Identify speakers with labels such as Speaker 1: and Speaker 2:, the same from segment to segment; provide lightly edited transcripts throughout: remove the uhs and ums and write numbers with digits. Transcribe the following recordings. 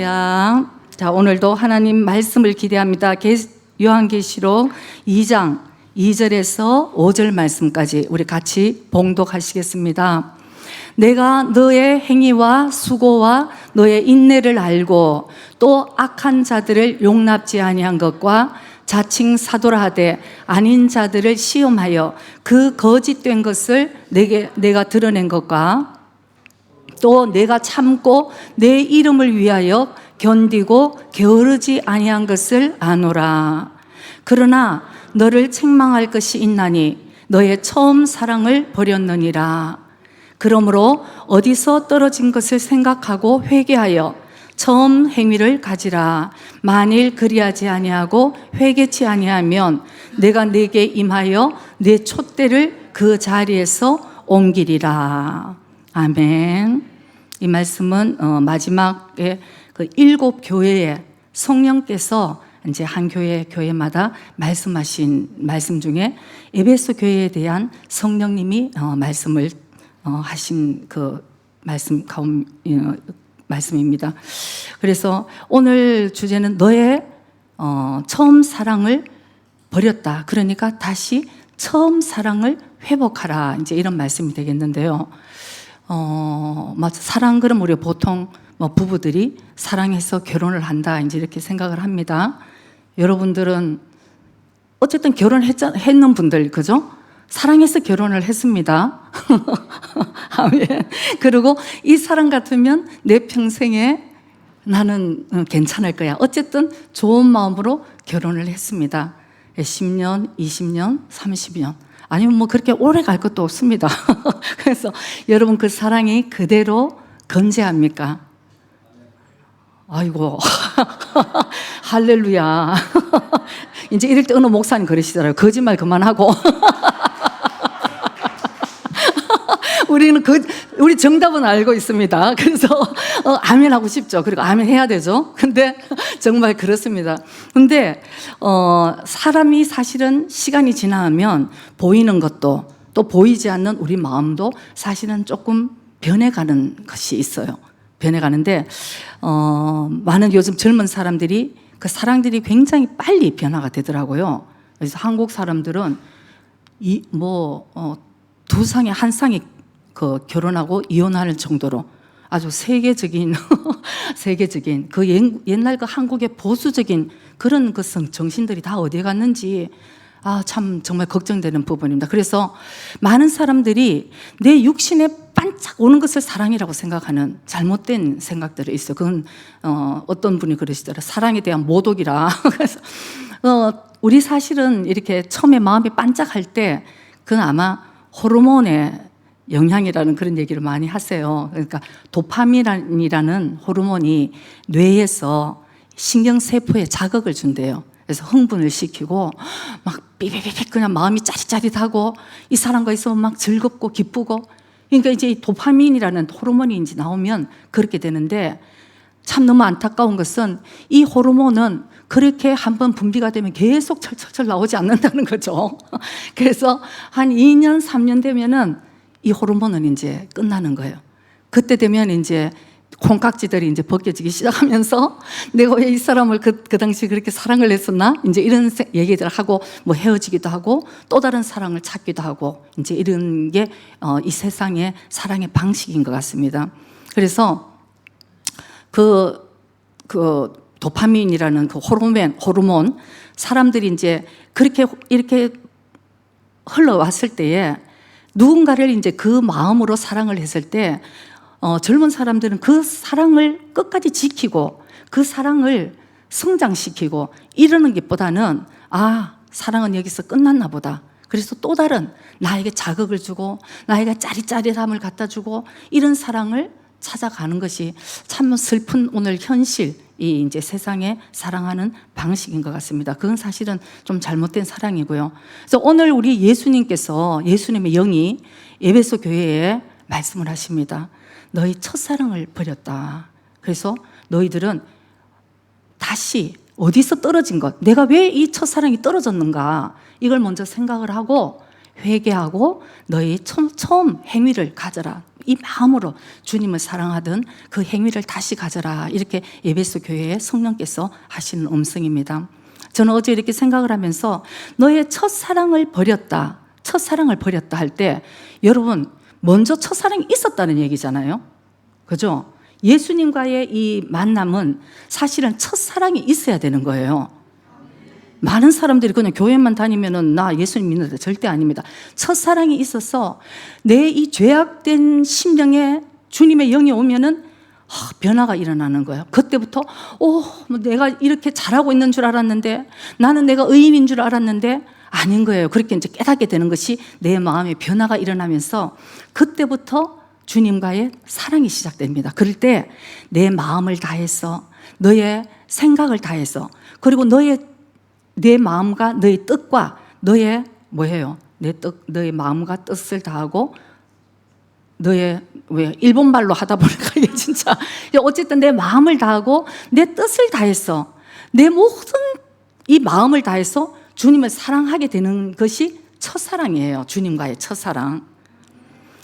Speaker 1: 할렐루야. 자, 오늘도 하나님 말씀을 기대합니다. 요한계시록 2장 2절에서 5절 말씀까지 우리 같이 봉독하시겠습니다. 내가 너의 행위와 수고와 너의 인내를 알고 또 악한 자들을 용납지 아니한 것과 자칭 사도라 하되 아닌 자들을 시험하여 그 거짓된 것을 내가 드러낸 것과 또 내가 참고 내 이름을 위하여 견디고 게으르지 아니한 것을 아노라. 그러나 너를 책망할 것이 있나니 너의 처음 사랑을 버렸느니라. 그러므로 어디서 떨어진 것을 생각하고 회개하여 처음 행위를 가지라. 만일 그리하지 아니하고 회개치 아니하면 내가 네게 임하여 네 촛대를 그 자리에서 옮기리라. 아멘. 이 말씀은 마지막에 그 7교회에 성령께서 이제 한 교회마다 말씀하신 말씀 중에 에베소 교회에 대한 성령님이 말씀을 하신 그 말씀입니다. 그래서 오늘 주제는 너의 처음 사랑을 버렸다. 그러니까 다시 처음 사랑을 회복하라. 이제 이런 말씀이 되겠는데요. 사랑 그럼 우리 보통 부부들이 사랑해서 결혼을 한다 이제 이렇게 생각을 합니다. 여러분들은 어쨌든 결혼했는 분들 그죠? 사랑해서 결혼을 했습니다. 아멘. 그리고 이 사랑 같으면 내 평생에 나는 괜찮을 거야. 어쨌든 좋은 마음으로 결혼을 했습니다. 10년, 20년, 30년. 아니면 그렇게 오래 갈 것도 없습니다. 그래서 여러분 그 사랑이 그대로 건재합니까? 아이고, 할렐루야. 이제 이럴 때 어느 목사님 그러시더라고요. 거짓말 그만하고. 우리 정답은 알고 있습니다. 그래서 아멘 하고 싶죠. 그리고 아멘 해야 되죠. 근데 정말 그렇습니다. 근데 사람이 사실은 시간이 지나면 보이는 것도 또 보이지 않는 우리 마음도 사실은 조금 변해가는 것이 있어요. 변해가는데 많은 요즘 젊은 사람들이 그 사랑들이 굉장히 빨리 변화가 되더라고요. 그래서 한국 사람들은 두 쌍이 한 쌍이 결혼하고 이혼할 정도로 아주 세계적인 그 옛날 그 한국의 보수적인 그런 그 정신들이 다 어디에 갔는지 참 정말 걱정되는 부분입니다. 그래서 많은 사람들이 내 육신에 반짝 오는 것을 사랑이라고 생각하는 잘못된 생각들이 있어요. 그건 어떤 분이 그러시더라고요. 사랑에 대한 모독이라. 그래서 우리 사실은 이렇게 처음에 마음이 반짝할 때 그건 아마 호르몬의 영향이라는 그런 얘기를 많이 하세요. 그러니까 도파민이라는 호르몬이 뇌에서 신경세포에 자극을 준대요. 그래서 흥분을 시키고 막 삐삐삐 그냥 마음이 짜릿짜릿하고 이 사람과 있으면 막 즐겁고 기쁘고 그러니까 이제 이 도파민이라는 호르몬이 이제 나오면 그렇게 되는데 참 너무 안타까운 것은 이 호르몬은 그렇게 한번 분비가 되면 계속 철철철 나오지 않는다는 거죠. 그래서 한 2년, 3년 되면은 이 호르몬은 이제 끝나는 거예요. 그때 되면 이제 콩깍지들이 이제 벗겨지기 시작하면서 내가 왜 이 사람을 그 당시 그렇게 사랑을 했었나? 이제 이런 얘기들 하고 헤어지기도 하고 또 다른 사랑을 찾기도 하고 이제 이런 게 이 세상의 사랑의 방식인 것 같습니다. 그래서 그 도파민이라는 그 호르몬 사람들이 이제 그렇게 이렇게 흘러왔을 때에 누군가를 이제 그 마음으로 사랑을 했을 때 젊은 사람들은 그 사랑을 끝까지 지키고 그 사랑을 성장시키고 이러는 것보다는 사랑은 여기서 끝났나 보다. 그래서 또 다른 나에게 자극을 주고 나에게 짜릿짜릿함을 갖다 주고 이런 사랑을 찾아가는 것이 참 슬픈 오늘 현실이 이제 세상에 사랑하는 방식인 것 같습니다. 그건 사실은 좀 잘못된 사랑이고요. 그래서 오늘 우리 예수님의 영이 에베소 교회에 말씀을 하십니다. 너희 첫사랑을 버렸다. 그래서 너희들은 다시 어디서 떨어진 것, 내가 왜 이 첫사랑이 떨어졌는가 이걸 먼저 생각을 하고 회개하고 너희 처음 행위를 가져라. 이 마음으로 주님을 사랑하던 그 행위를 다시 가져라. 이렇게 에베소 교회에 성령께서 하시는 음성입니다. 저는 어제 이렇게 생각을 하면서 너의 첫사랑을 버렸다. 첫사랑을 버렸다 할 때 여러분 먼저 첫사랑이 있었다는 얘기잖아요. 그죠? 예수님과의 이 만남은 사실은 첫사랑이 있어야 되는 거예요. 많은 사람들이 그냥 교회만 다니면은 나 예수님 믿는다. 절대 아닙니다. 첫사랑이 있어서 내 이 죄악된 심령에 주님의 영이 오면은 변화가 일어나는 거예요. 그때부터 뭐 내가 이렇게 잘하고 있는 줄 알았는데 나는 내가 의인인 줄 알았는데 아닌 거예요. 그렇게 이제 깨닫게 되는 것이 내 마음에 변화가 일어나면서 그때부터 주님과의 사랑이 시작됩니다. 그럴 때 내 마음을 다해서 너의 생각을 다해서 그리고 내 마음과 너의 뜻과 너의 뭐예요? 너의 마음과 뜻을 다하고 너의 일본말로 하다 보니까 이게 진짜 어쨌든 내 마음을 다하고 내 뜻을 다해서 내 모든 이 마음을 다해서 주님을 사랑하게 되는 것이 첫사랑이에요. 주님과의 첫사랑.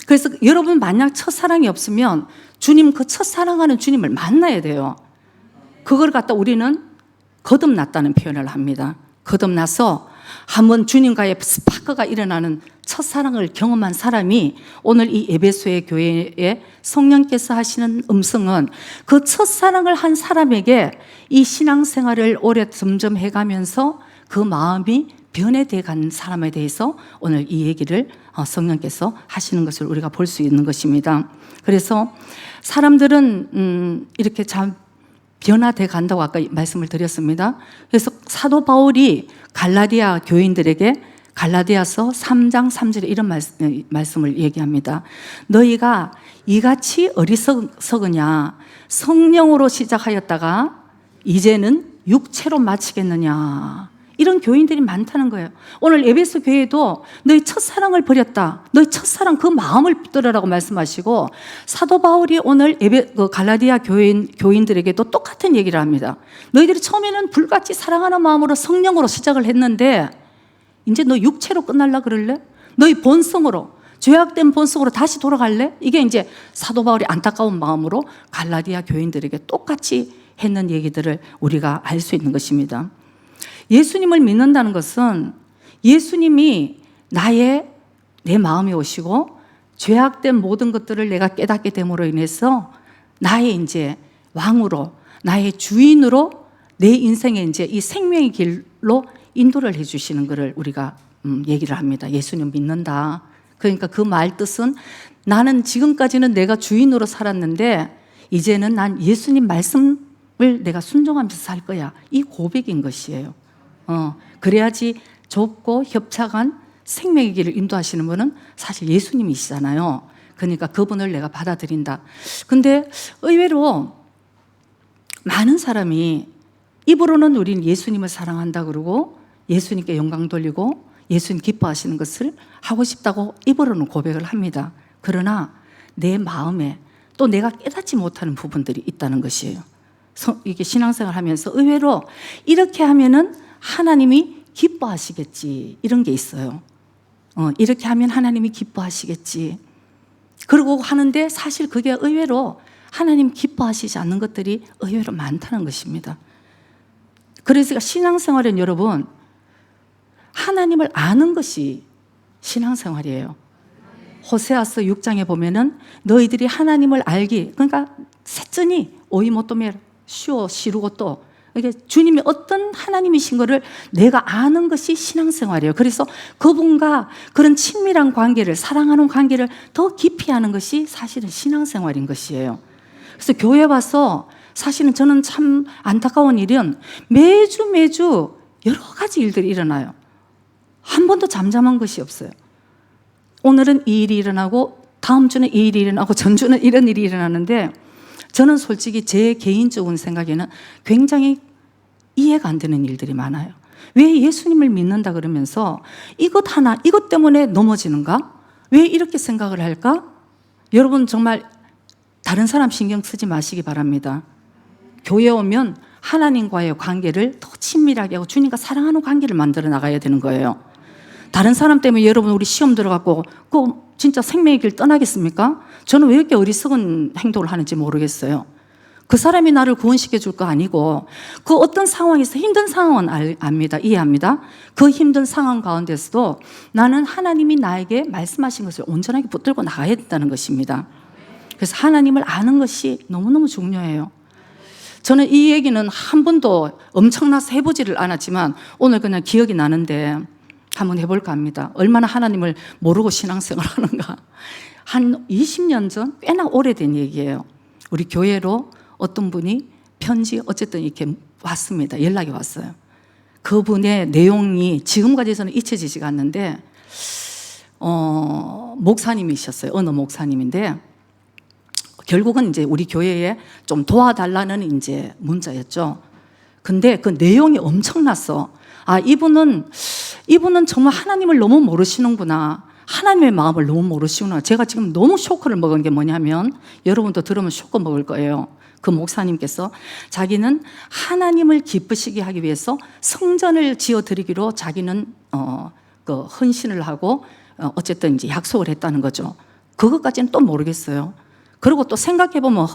Speaker 1: 그래서 여러분 만약 첫사랑이 없으면 주님 그 첫사랑하는 주님을 만나야 돼요. 그걸 갖다 우리는 거듭났다는 표현을 합니다. 거듭나서 한번 주님과의 스파크가 일어나는 첫사랑을 경험한 사람이 오늘 이 에베소의 교회에 성령께서 하시는 음성은 그 첫사랑을 한 사람에게 이 신앙생활을 오래 점점 해가면서 그 마음이 변해돼 간 사람에 대해서 오늘 이 얘기를 성령께서 하시는 것을 우리가 볼 수 있는 것입니다. 그래서 사람들은 이렇게 참 변화돼 간다고 아까 말씀을 드렸습니다. 그래서 사도 바울이 갈라디아 교인들에게 갈라디아서 3장 3절에 이런 말씀을 얘기합니다. 너희가 이같이 어리석으냐 성령으로 시작하였다가 이제는 육체로 마치겠느냐. 이런 교인들이 많다는 거예요. 오늘 에베소 교회도 너희 첫사랑을 버렸다. 너희 첫사랑 그 마음을 붙들으라고 말씀하시고 사도 바울이 오늘 갈라디아 교인들에게도 똑같은 얘기를 합니다. 너희들이 처음에는 불같이 사랑하는 마음으로 성령으로 시작을 했는데 이제 너 육체로 끝날라 그럴래? 너희 본성으로 죄악된 본성으로 다시 돌아갈래? 이게 이제 사도 바울이 안타까운 마음으로 갈라디아 교인들에게 똑같이 했는 얘기들을 우리가 알 수 있는 것입니다. 예수님을 믿는다는 것은 예수님이 내 마음에 오시고 죄악된 모든 것들을 내가 깨닫게 됨으로 인해서 나의 이제 왕으로 나의 주인으로 내 인생에 이제 이 생명의 길로 인도를 해주시는 것을 우리가 얘기를 합니다. 예수님 믿는다. 그러니까 그 말 뜻은 나는 지금까지는 내가 주인으로 살았는데 이제는 난 예수님 말씀을 내가 순종하면서 살 거야. 이 고백인 것이에요. 그래야지 좁고 협착한 생명의 길을 인도하시는 분은 사실 예수님이시잖아요. 그러니까 그분을 내가 받아들인다. 근데 의외로 많은 사람이 입으로는 우린 예수님을 사랑한다 그러고 예수님께 영광 돌리고 예수님 기뻐하시는 것을 하고 싶다고 입으로는 고백을 합니다. 그러나 내 마음에 또 내가 깨닫지 못하는 부분들이 있다는 것이에요. 이게 신앙생활 하면서 의외로 이렇게 하면은 하나님이 기뻐하시겠지 이런 게 있어요. 이렇게 하면 하나님이 기뻐하시겠지. 그러고 하는데 사실 그게 의외로 하나님 기뻐하시지 않는 것들이 의외로 많다는 것입니다. 그래서 신앙생활은 여러분 하나님을 아는 것이 신앙생활이에요. 호세아서 6장에 보면은 너희들이 하나님을 알기 그러니까 세전이 오이모토메 쉬워 시루고 또 이게 주님이 어떤 하나님이신 것을 내가 아는 것이 신앙생활이에요. 그래서 그분과 그런 친밀한 관계를 사랑하는 관계를 더 깊이 하는 것이 사실은 신앙생활인 것이에요. 그래서 교회 와서 사실은 저는 참 안타까운 일은 매주 여러 가지 일들이 일어나요. 한 번도 잠잠한 것이 없어요. 오늘은 이 일이 일어나고 다음 주는 이 일이 일어나고 전주는 이런 일이 일어나는데 저는 솔직히 제 개인적인 생각에는 굉장히 이해가 안 되는 일들이 많아요. 왜 예수님을 믿는다 그러면서 이것 때문에 넘어지는가? 왜 이렇게 생각을 할까? 여러분 정말 다른 사람 신경 쓰지 마시기 바랍니다. 교회 오면 하나님과의 관계를 더 친밀하게 하고 주님과 사랑하는 관계를 만들어 나가야 되는 거예요. 다른 사람 때문에 여러분 우리 시험 들어갖고 그 진짜 생명의 길 떠나겠습니까? 저는 왜 이렇게 어리석은 행동을 하는지 모르겠어요. 그 사람이 나를 구원시켜 줄 거 아니고 그 어떤 상황에서 힘든 상황은 압니다. 이해합니다. 그 힘든 상황 가운데서도 나는 하나님이 나에게 말씀하신 것을 온전하게 붙들고 나가야 된다는 것입니다. 그래서 하나님을 아는 것이 너무너무 중요해요. 저는 이 얘기는 한 번도 엄청나서 해보지를 않았지만 오늘 그냥 기억이 나는데 한번 해볼까 합니다. 얼마나 하나님을 모르고 신앙생활을 하는가. 한 20년 전 꽤나 오래된 얘기예요. 우리 교회로 어떤 분이 편지 어쨌든 이렇게 왔습니다. 연락이 왔어요. 그분의 내용이 지금까지 저는 잊혀지지가 않는데 목사님이셨어요. 어느 목사님인데 결국은 이제 우리 교회에 좀 도와달라는 이제 문자였죠. 근데 그 내용이 엄청났어. 아, 이분은 정말 하나님을 너무 모르시는구나. 하나님의 마음을 너무 모르시구나. 제가 지금 너무 쇼크를 먹은 게 뭐냐면 여러분도 들으면 쇼크 먹을 거예요. 그 목사님께서 자기는 하나님을 기쁘시게 하기 위해서 성전을 지어드리기로 자기는 그 헌신을 하고 어쨌든 이제 약속을 했다는 거죠. 그것까지는 또 모르겠어요. 그리고 또 생각해보면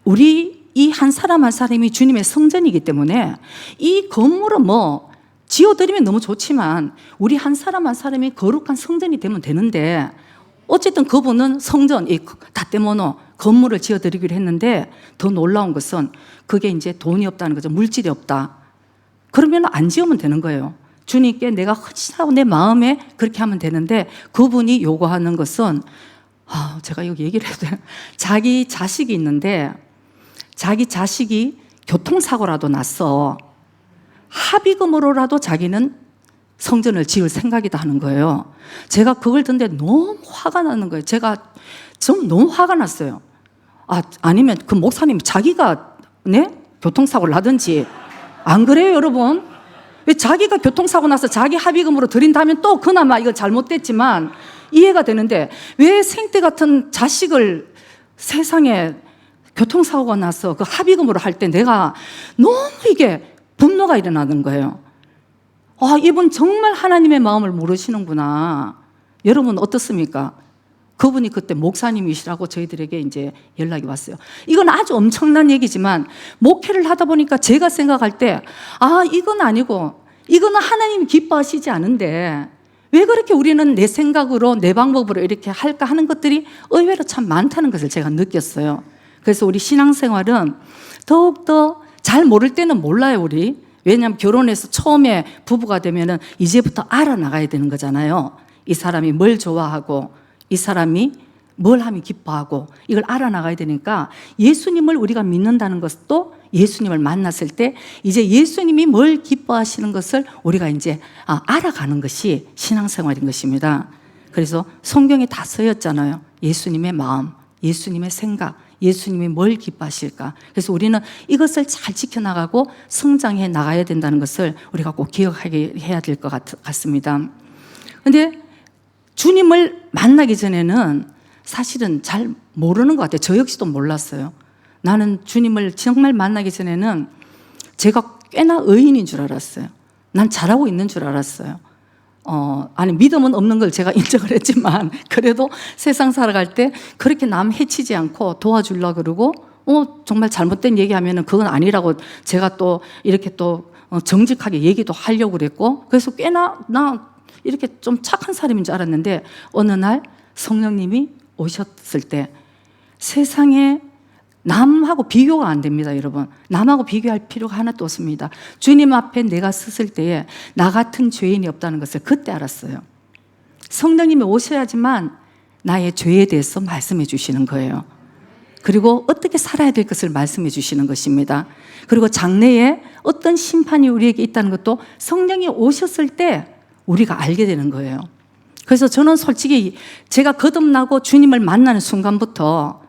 Speaker 1: 우리 이 한 사람 한 사람이 주님의 성전이기 때문에 이 건물은 뭐 지어드리면 너무 좋지만 우리 한 사람 한 사람이 거룩한 성전이 되면 되는데 어쨌든 그분은 성전, 이 다떼모노 건물을 지어드리기로 했는데 더 놀라운 것은 그게 이제 돈이 없다는 거죠. 물질이 없다. 그러면 안 지으면 되는 거예요. 주님께 내가 헌신하고 내 마음에 그렇게 하면 되는데 그분이 요구하는 것은 제가 이거 얘기를 해도 돼요. 자기 자식이 있는데 자기 자식이 교통사고라도 났어. 합의금으로라도 자기는 성전을 지을 생각이다 하는 거예요. 제가 그걸 듣는데 너무 화가 나는 거예요. 제가 좀 너무 화가 났어요. 아니면 그 목사님 자기가 교통사고를 나든지 안 그래요, 여러분? 왜 자기가 교통사고 나서 자기 합의금으로 드린다면 또 그나마 이거 잘못됐지만 이해가 되는데 왜 생때 같은 자식을 세상에 교통사고가 나서 그 합의금으로 할 때 내가 너무 이게 분노가 일어나는 거예요. 이분 정말 하나님의 마음을 모르시는구나. 여러분 어떻습니까? 그분이 그때 목사님이시라고 저희들에게 이제 연락이 왔어요. 이건 아주 엄청난 얘기지만 목회를 하다 보니까 제가 생각할 때 이건 아니고 이거는 하나님이 기뻐하시지 않은데 왜 그렇게 우리는 내 생각으로 내 방법으로 이렇게 할까 하는 것들이 의외로 참 많다는 것을 제가 느꼈어요. 그래서 우리 신앙생활은 더욱더 잘 모를 때는 몰라요, 우리. 왜냐하면 결혼해서 처음에 부부가 되면은 이제부터 알아나가야 되는 거잖아요. 이 사람이 뭘 좋아하고 이 사람이 뭘 하면 기뻐하고 이걸 알아나가야 되니까 예수님을 우리가 믿는다는 것도 예수님을 만났을 때 이제 예수님이 뭘 기뻐하시는 것을 우리가 이제 알아가는 것이 신앙생활인 것입니다. 그래서 성경에 다 쓰였잖아요. 예수님의 마음, 예수님의 생각, 예수님이 뭘 기뻐하실까. 그래서 우리는 이것을 잘 지켜나가고 성장해 나가야 된다는 것을 우리가 꼭 기억하게 해야 될 것 같습니다. 그런데 주님을 만나기 전에는 사실은 잘 모르는 것 같아요. 저 역시도 몰랐어요. 나는 주님을 정말 만나기 전에는 제가 꽤나 의인인 줄 알았어요. 난 잘하고 있는 줄 알았어요. 믿음은 없는 걸 제가 인정을 했지만 그래도 세상 살아갈 때 그렇게 남 해치지 않고 도와주려고 그러고 정말 잘못된 얘기하면은 그건 아니라고 제가 또 이렇게 또 정직하게 얘기도 하려고 그랬고 그래서 꽤나 나 이렇게 좀 착한 사람인 줄 알았는데 어느 날 성령님이 오셨을 때 세상에 남하고 비교가 안 됩니다, 여러분. 남하고 비교할 필요가 하나도 없습니다. 주님 앞에 내가 섰을 때에 나 같은 죄인이 없다는 것을 그때 알았어요. 성령님이 오셔야지만 나의 죄에 대해서 말씀해 주시는 거예요. 그리고 어떻게 살아야 될 것을 말씀해 주시는 것입니다. 그리고 장래에 어떤 심판이 우리에게 있다는 것도 성령이 오셨을 때 우리가 알게 되는 거예요. 그래서 저는 솔직히 제가 거듭나고 주님을 만나는 순간부터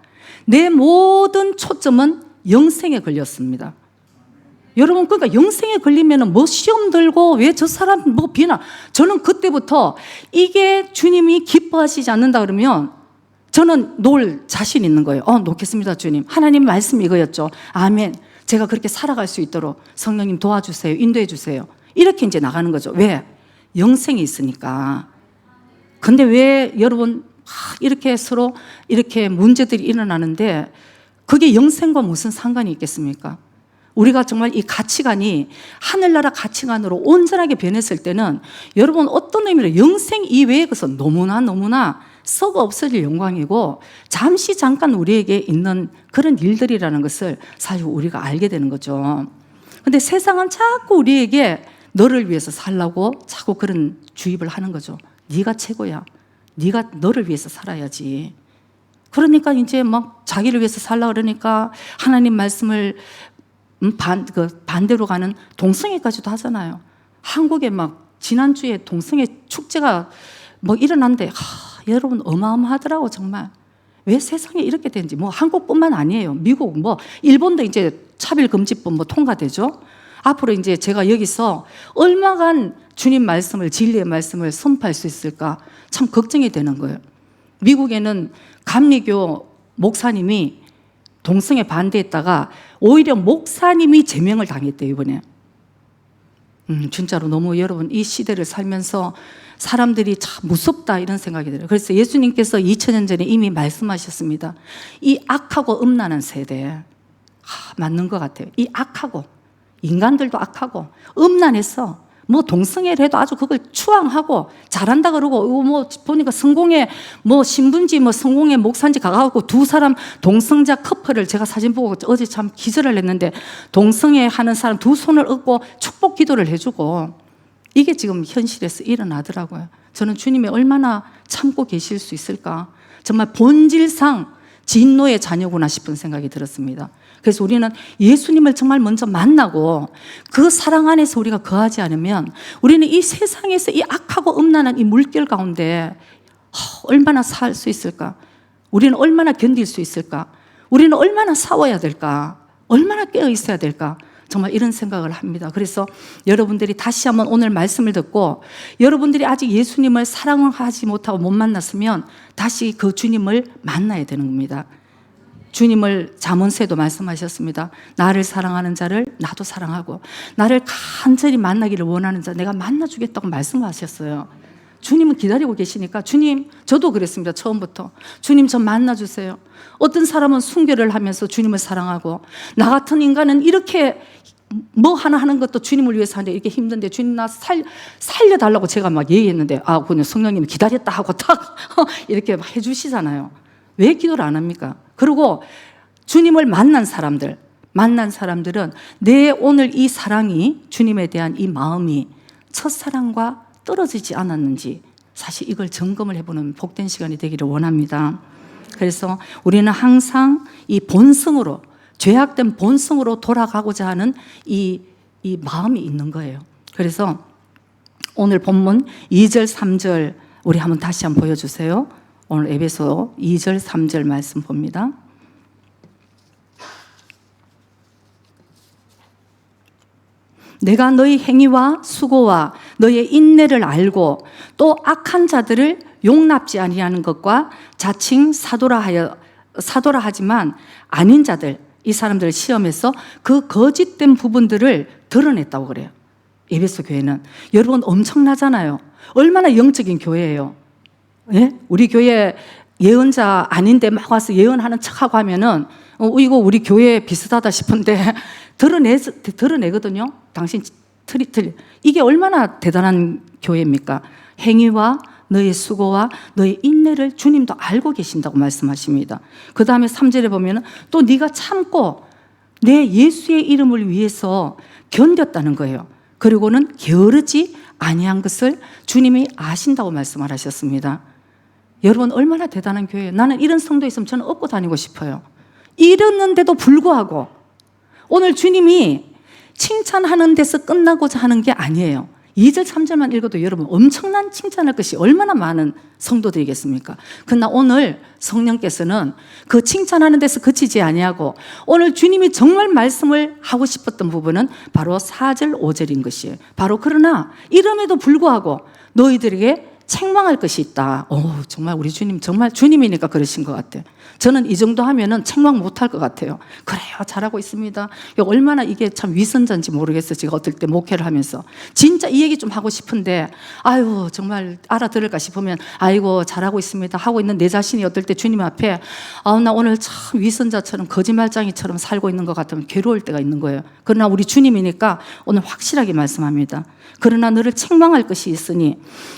Speaker 1: 내 모든 초점은 영생에 걸렸습니다. 여러분, 그러니까 영생에 걸리면 뭐 시험 들고 왜 저 사람 뭐 비나. 저는 그때부터 이게 주님이 기뻐하시지 않는다 그러면 저는 놓을 자신 있는 거예요. 놓겠습니다, 주님. 하나님 말씀 이거였죠. 아멘. 제가 그렇게 살아갈 수 있도록 성령님 도와주세요. 인도해 주세요. 이렇게 이제 나가는 거죠. 왜? 영생이 있으니까. 근데 왜 여러분 이렇게 서로 이렇게 문제들이 일어나는데 그게 영생과 무슨 상관이 있겠습니까? 우리가 정말 이 가치관이 하늘나라 가치관으로 온전하게 변했을 때는 여러분 어떤 의미로 영생 이외의 것은 너무나 썩어 없어질 영광이고 잠시 잠깐 우리에게 있는 그런 일들이라는 것을 사실 우리가 알게 되는 거죠. 근데 세상은 자꾸 우리에게 너를 위해서 살라고 자꾸 그런 주입을 하는 거죠. 네가 최고야. 네가 너를 위해서 살아야지. 그러니까 이제 막 자기를 위해서 살라 그러니까 하나님 말씀을 반대로 가는 동성애까지도 하잖아요. 한국에 막 지난주에 동성애 축제가 뭐 일어난데 여러분 어마어마하더라고 정말. 왜 세상에 이렇게 되는지 뭐 한국뿐만 아니에요. 미국 뭐 일본도 이제 차별금지법 뭐 통과되죠. 앞으로 이제 제가 여기서 얼마간 주님 말씀을 진리의 말씀을 선포할 수 있을까 참 걱정이 되는 거예요. 미국에는 감리교 목사님이 동성애 반대했다가 오히려 목사님이 제명을 당했대요 이번에. 진짜로 너무 여러분 이 시대를 살면서 사람들이 참 무섭다 이런 생각이 들어요. 그래서 예수님께서 2000년 전에 이미 말씀하셨습니다. 이 악하고 음란한 세대 맞는 것 같아요. 이 악하고 인간들도 악하고 음란해서 뭐 동성애를 해도 아주 그걸 추앙하고 잘한다 그러고 뭐 보니까 성공회 뭐 신분지 뭐 성공회 목사인지 가가지고 두 사람 동성자 커플을 제가 사진 보고 어제 참 기절을 했는데 동성애 하는 사람 두 손을 얹고 축복 기도를 해주고 이게 지금 현실에서 일어나더라고요. 저는 주님이 얼마나 참고 계실 수 있을까 정말 본질상 진노의 자녀구나 싶은 생각이 들었습니다. 그래서 우리는 예수님을 정말 먼저 만나고 그 사랑 안에서 우리가 거하지 않으면 우리는 이 세상에서 이 악하고 음란한 이 물결 가운데 얼마나 살 수 있을까? 우리는 얼마나 견딜 수 있을까? 우리는 얼마나 싸워야 될까? 얼마나 깨어 있어야 될까? 정말 이런 생각을 합니다. 그래서 여러분들이 다시 한번 오늘 말씀을 듣고 여러분들이 아직 예수님을 사랑하지 못하고 못 만났으면 다시 그 주님을 만나야 되는 겁니다. 주님을 잠언서에도 말씀하셨습니다. 나를 사랑하는 자를 나도 사랑하고 나를 간절히 만나기를 원하는 자 내가 만나주겠다고 말씀하셨어요. 주님은 기다리고 계시니까 주님 저도 그랬습니다. 처음부터 주님 저 만나주세요. 어떤 사람은 순교를 하면서 주님을 사랑하고 나 같은 인간은 이렇게 뭐 하나 하는 것도 주님을 위해서 하는데 이렇게 힘든데 주님 나 살려달라고 제가 막 얘기했는데 그냥 성령님이 기다렸다 하고 딱 이렇게 막 해주시잖아요. 왜 기도를 안 합니까? 그리고 주님을 만난 사람들은 내 오늘 이 사랑이 주님에 대한 이 마음이 첫사랑과 떨어지지 않았는지 사실 이걸 점검을 해보는 복된 시간이 되기를 원합니다. 그래서 우리는 항상 이 본성으로 죄악된 본성으로 돌아가고자 하는 이 마음이 있는 거예요. 그래서 오늘 본문 2절 3절 우리 한번 다시 한번 보여주세요. 오늘 에베소 2절 3절 말씀 봅니다. 내가 너희 행위와 수고와 너의 인내를 알고 또 악한 자들을 용납지 아니하는 것과 자칭 사도라 하지만 아닌 자들 이 사람들을 시험해서 그 거짓된 부분들을 드러냈다고 그래요. 에베소 교회는 여러분 엄청나잖아요. 얼마나 영적인 교회예요. 예? 우리 교회 예언자 아닌데 막 와서 예언하는 척하고 하면은 이거 우리 교회 비슷하다 싶은데 드러내거든요. 당신 틀리. 이게 얼마나 대단한 교회입니까? 행위와 너의 수고와 너의 인내를 주님도 알고 계신다고 말씀하십니다. 그 다음에 3절에 보면 또 네가 참고 내 예수의 이름을 위해서 견뎠다는 거예요. 그리고는 게으르지 아니한 것을 주님이 아신다고 말씀을 하셨습니다. 여러분 얼마나 대단한 교회예요. 나는 이런 성도에 있으면 저는 업고 다니고 싶어요. 이랬는데도 불구하고 오늘 주님이 칭찬하는 데서 끝나고자 하는 게 아니에요. 2절 3절만 읽어도 여러분 엄청난 칭찬할 것이 얼마나 많은 성도들이겠습니까? 그러나 오늘 성령께서는 그 칭찬하는 데서 그치지 아니하고 오늘 주님이 정말 말씀을 하고 싶었던 부분은 바로 4절 5절인 것이에요. 바로 그러나 이름에도 불구하고 너희들에게 책망할 것이 있다. 정말 우리 주님, 정말 주님이니까 그러신 것 같아요. 저는 이 정도 하면은 책망 못할 것 같아요. 그래요, 잘하고 있습니다. 얼마나 이게 참 위선자인지 모르겠어요. 제가 어떨 때 목회를 하면서 진짜 이 얘기 좀 하고 싶은데 아유 정말 알아들을까 싶으면 아이고 잘하고 있습니다 하고 있는 내 자신이 어떨 때 주님 앞에 나 오늘 참 위선자처럼 거짓말장이처럼 살고 있는 것 같으면 괴로울 때가 있는 거예요. 그러나 우리 주님이니까 오늘 확실하게 말씀합니다. 그러나 너를 책망할 것이 있으니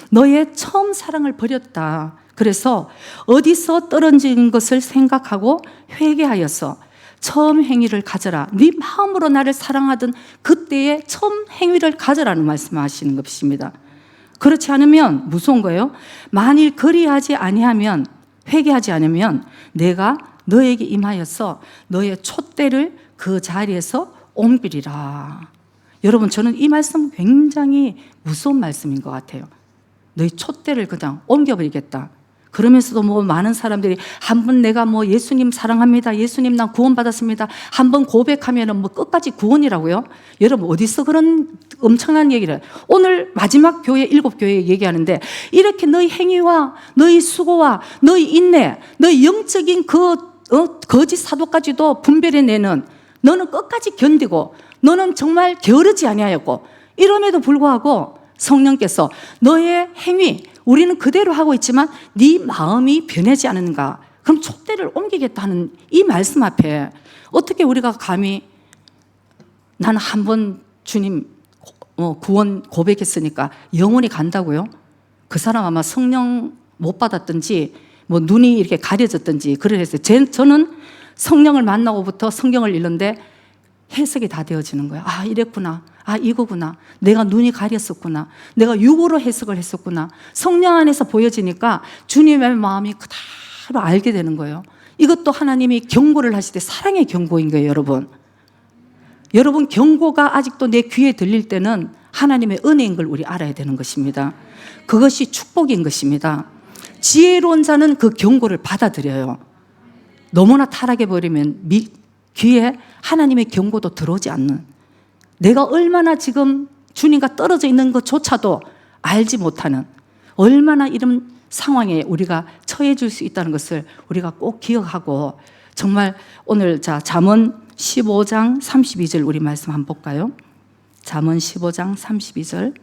Speaker 1: 너의 처음 사랑을 버렸다. 그래서 어디서 떨어진 것을 생각하고 회개하여서 처음 행위를 가져라. 네 마음으로 나를 사랑하던 그때의 처음 행위를 가져라는 말씀하시는 것입니다. 그렇지 않으면 무서운 거예요. 만일 그리하지 아니하면, 회개하지 않으면 내가 너에게 임하여서 너의 촛대를 그 자리에서 옮기리라. 여러분, 저는 이 말씀 굉장히 무서운 말씀인 것 같아요. 너희 촛대를 그냥 옮겨버리겠다. 그러면서도 많은 사람들이 한번 내가 예수님 사랑합니다. 예수님 난 구원받았습니다. 한번 고백하면 끝까지 구원이라고요? 여러분, 어디서 그런 엄청난 얘기를. 오늘 마지막 교회 7교회 얘기하는데 이렇게 너희 행위와 너희 수고와 너희 인내, 너희 영적인 거짓 사도까지도 분별해내는 너는 끝까지 견디고 너는 정말 게으르지 아니하였고 이럼에도 불구하고 성령께서 너의 행위 우리는 그대로 하고 있지만 네 마음이 변하지 않은가? 그럼 촛대를 옮기겠다는 이 말씀 앞에 어떻게 우리가 감히 나는 한번 주님 구원 고백했으니까 영원히 간다고요? 그 사람 아마 성령 못 받았든지 눈이 이렇게 가려졌든지 그래서 저는 성령을 만나고부터 성경을 읽는데 해석이 다 되어지는 거예요. 아, 이랬구나. 아, 이거구나. 내가 눈이 가렸었구나. 내가 육으로 해석을 했었구나. 성령 안에서 보여지니까 주님의 마음이 그대로 알게 되는 거예요. 이것도 하나님이 경고를 하실 때 사랑의 경고인 거예요, 여러분. 여러분, 경고가 아직도 내 귀에 들릴 때는 하나님의 은혜인 걸 우리 알아야 되는 것입니다. 그것이 축복인 것입니다. 지혜로운 자는 그 경고를 받아들여요. 너무나 타락해버리면 귀에 하나님의 경고도 들어오지 않는, 내가 얼마나 지금 주님과 떨어져 있는 것조차도 알지 못하는, 얼마나 이런 상황에 우리가 처해질 수 있다는 것을 우리가 꼭 기억하고, 정말 오늘 잠언 15장 32절 우리 말씀 한번 볼까요? 잠언 15장 32절.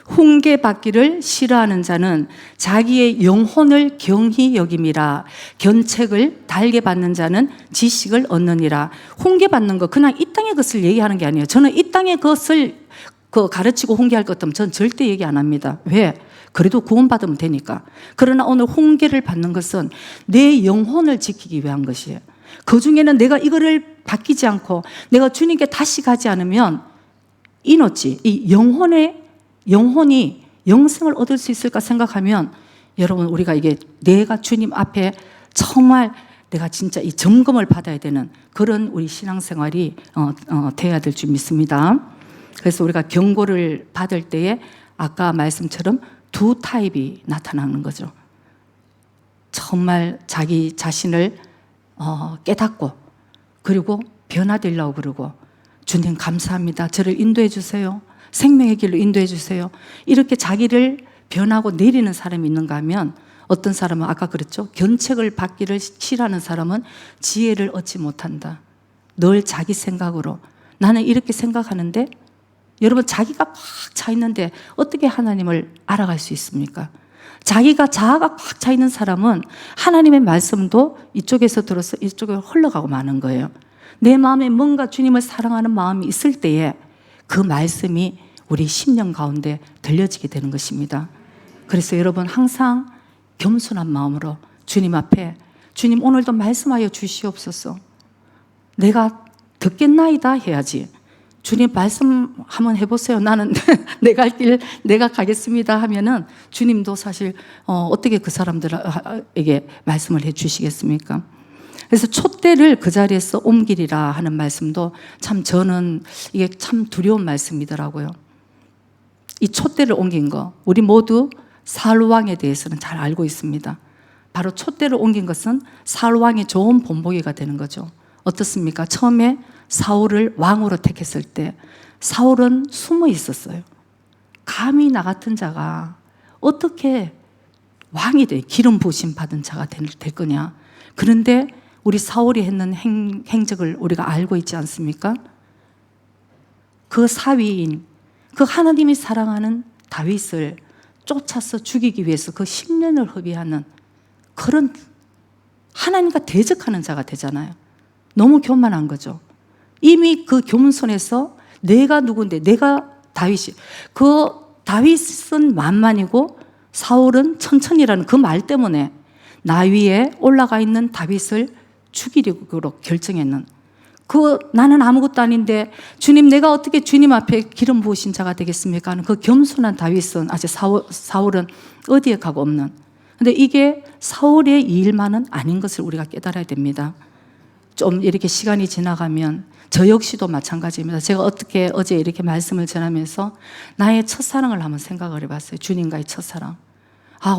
Speaker 1: 훈계받기를 싫어하는 자는 자기의 영혼을 경히 여김이라. 견책을 달게 받는 자는 지식을 얻느니라. 훈계받는 거 그냥 이 땅의 것을 얘기하는 게 아니에요. 저는 이 땅의 것을 가르치고 훈계할 것 같으면 전 절대 얘기 안 합니다. 왜? 그래도 구원받으면 되니까. 그러나 오늘 훈계를 받는 것은 내 영혼을 지키기 위한 것이에요. 그 중에는 내가 이거를 바뀌지 않고 내가 주님께 다시 가지 않으면 이노치, 이 영혼이 영생을 얻을 수 있을까 생각하면, 여러분, 우리가 이게 내가 주님 앞에 정말 내가 진짜 이 점검을 받아야 되는 그런 우리 신앙생활이 돼야 될 줄 믿습니다. 그래서 우리가 경고를 받을 때에 아까 말씀처럼 두 타입이 나타나는 거죠. 정말 자기 자신을 깨닫고 그리고 변화되려고 그러고, 주님 감사합니다. 저를 인도해 주세요. 생명의 길로 인도해 주세요. 이렇게 자기를 변하고 내리는 사람이 있는가 하면, 어떤 사람은 아까 그랬죠. 견책을 받기를 싫어하는 사람은 지혜를 얻지 못한다. 늘 자기 생각으로 나는 이렇게 생각하는데, 여러분, 자기가 꽉 차 있는데 어떻게 하나님을 알아갈 수 있습니까? 자아가 꽉 차 있는 사람은 하나님의 말씀도 이쪽에서 들어서 이쪽으로 흘러가고 마는 거예요. 내 마음에 뭔가 주님을 사랑하는 마음이 있을 때에 그 말씀이 우리 심령 가운데 들려지게 되는 것입니다. 그래서 여러분, 항상 겸손한 마음으로 주님 앞에, 주님 오늘도 말씀하여 주시옵소서. 내가 듣겠나이다 해야지. 주님 말씀 한번 해보세요. 나는 내 갈 길 내가 가겠습니다 하면은 주님도 사실 어떻게 그 사람들에게 말씀을 해 주시겠습니까? 그래서 촛대를 그 자리에서 옮기리라 하는 말씀도 참 저는 이게 참 두려운 말씀이더라고요. 이 촛대를 옮긴 거, 우리 모두 사울왕에 대해서는 잘 알고 있습니다. 바로 촛대를 옮긴 것은 사울왕의 좋은 본보기가 되는 거죠. 어떻습니까? 처음에 사울을 왕으로 택했을 때 사울은 숨어 있었어요. 감히 나 같은 자가 어떻게 왕이 돼 기름 부으심 받은 자가 될 거냐. 그런데 우리 사울이 했는 행적을 우리가 알고 있지 않습니까? 그 사위인 그 하나님이 사랑하는 다윗을 쫓아서 죽이기 위해서 그 10년을 허비하는 그런 하나님과 대적하는 자가 되잖아요. 너무 교만한 거죠. 이미 그 교문선에서 내가 누군데, 내가 다윗이, 그 다윗은 만만이고 사울은 천천히라는 그 말 때문에 나 위에 올라가 있는 다윗을 죽이려고 결정했는, 나는 아무것도 아닌데 주님, 내가 어떻게 주님 앞에 기름 부으신 자가 되겠습니까 하는 그 겸손한 다윗은 아직 사울은 어디에 가고 없는, 근데 이게 사울의 일만은 아닌 것을 우리가 깨달아야 됩니다. 좀 이렇게 시간이 지나가면 저 역시도 마찬가지입니다. 제가 어떻게 어제 이렇게 말씀을 전하면서 나의 첫사랑을 한번 생각을 해봤어요. 주님과의 첫사랑.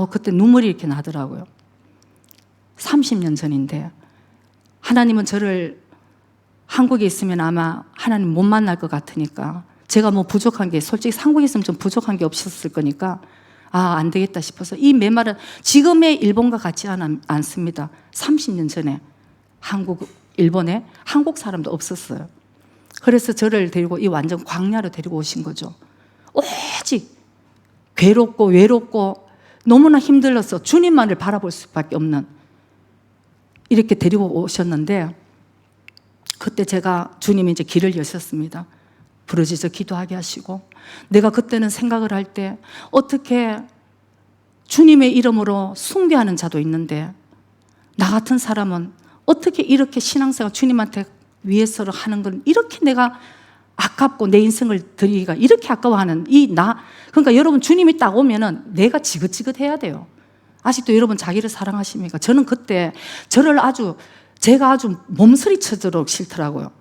Speaker 1: 그때 눈물이 이렇게 나더라고요. 30년 전인데 하나님은 저를 한국에 있으면 아마 하나님 못 만날 것 같으니까, 제가 뭐 부족한 게, 솔직히 한국에 있으면 좀 부족한 게 없었을 거니까 안 되겠다 싶어서, 이 메말은 지금의 일본과 같지 않습니다. 30년 전에 일본에 한국 사람도 없었어요. 그래서 저를 데리고 이 완전 광야로 데리고 오신 거죠. 오직 괴롭고 외롭고 너무나 힘들어서 주님만을 바라볼 수밖에 없는, 이렇게 데리고 오셨는데, 그때 제가 주님이 이제 길을 여셨습니다. 부르짖어 기도하게 하시고, 내가 그때는 생각을 할 때 어떻게 주님의 이름으로 숭배하는 자도 있는데 나 같은 사람은 어떻게 이렇게 신앙생활 주님한테 위해서를 하는 건 이렇게 내가 아깝고 내 인생을 드리기가 이렇게 아까워하는 그러니까 여러분, 주님이 딱 오면은 내가 지긋지긋해야 돼요. 아직도 여러분 자기를 사랑하십니까? 저는 그때 제가 아주 몸서리쳐도록 싫더라고요.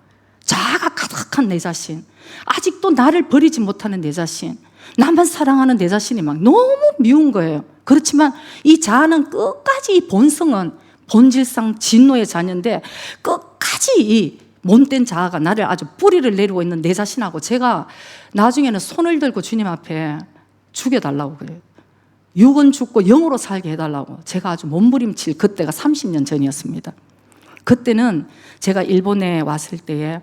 Speaker 1: 자아가 가득한 내 자신, 아직도 나를 버리지 못하는 내 자신, 나만 사랑하는 내 자신이 막 너무 미운 거예요. 그렇지만 이 자아는 끝까지, 이 본성은 본질상 진노의 자녀인데 끝까지 이 못된 자아가 나를 아주 뿌리를 내리고 있는 내 자신하고 제가 나중에는 손을 들고 주님 앞에 죽여달라고 그래요. 육은 죽고 영으로 살게 해달라고 제가 아주 몸부림칠 그때가 30년 전이었습니다. 그때는 제가 일본에 왔을 때에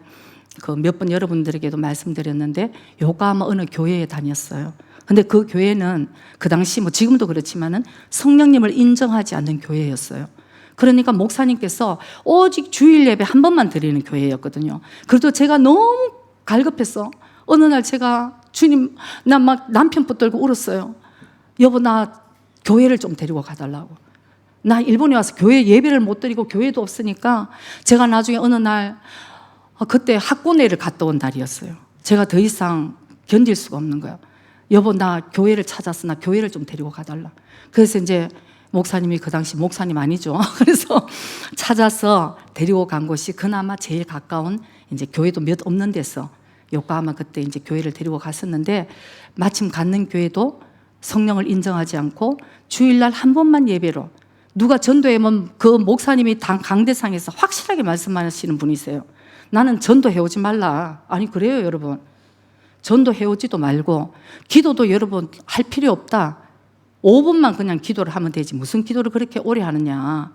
Speaker 1: 몇 번 여러분들에게도 말씀드렸는데 요코하마 어느 교회에 다녔어요. 근데 그 교회는 그 당시 지금도 그렇지만은 성령님을 인정하지 않는 교회였어요. 그러니까 목사님께서 오직 주일 예배 한 번만 드리는 교회였거든요. 그래도 제가 너무 갈급해서 어느 날 제가 주님, 나 막 남편 붙들고 울었어요. 여보, 나 교회를 좀 데리고 가달라고. 나 일본에 와서 교회 예배를 못 드리고 교회도 없으니까 제가 나중에 어느 날 그때 학고내를 갔다 온 날이었어요. 제가 더 이상 견딜 수가 없는 거예요. 여보, 나 교회를 찾았어. 나 교회를 좀 데리고 가달라. 그래서 이제 목사님이, 그 당시 목사님 아니죠. 그래서 찾아서 데리고 간 곳이 그나마 제일 가까운 이제 교회도 몇 없는 데서 요코하마 그때 이제 교회를 데리고 갔었는데, 마침 갔는 교회도 성령을 인정하지 않고 주일날 한 번만 예배로, 누가 전도하면 그 목사님이 강대상에서 확실하게 말씀하시는 분이세요. 나는 전도해오지 말라. 아니 그래요 여러분. 전도해오지도 말고 기도도 여러분 할 필요 없다. 5분만 그냥 기도를 하면 되지 무슨 기도를 그렇게 오래 하느냐.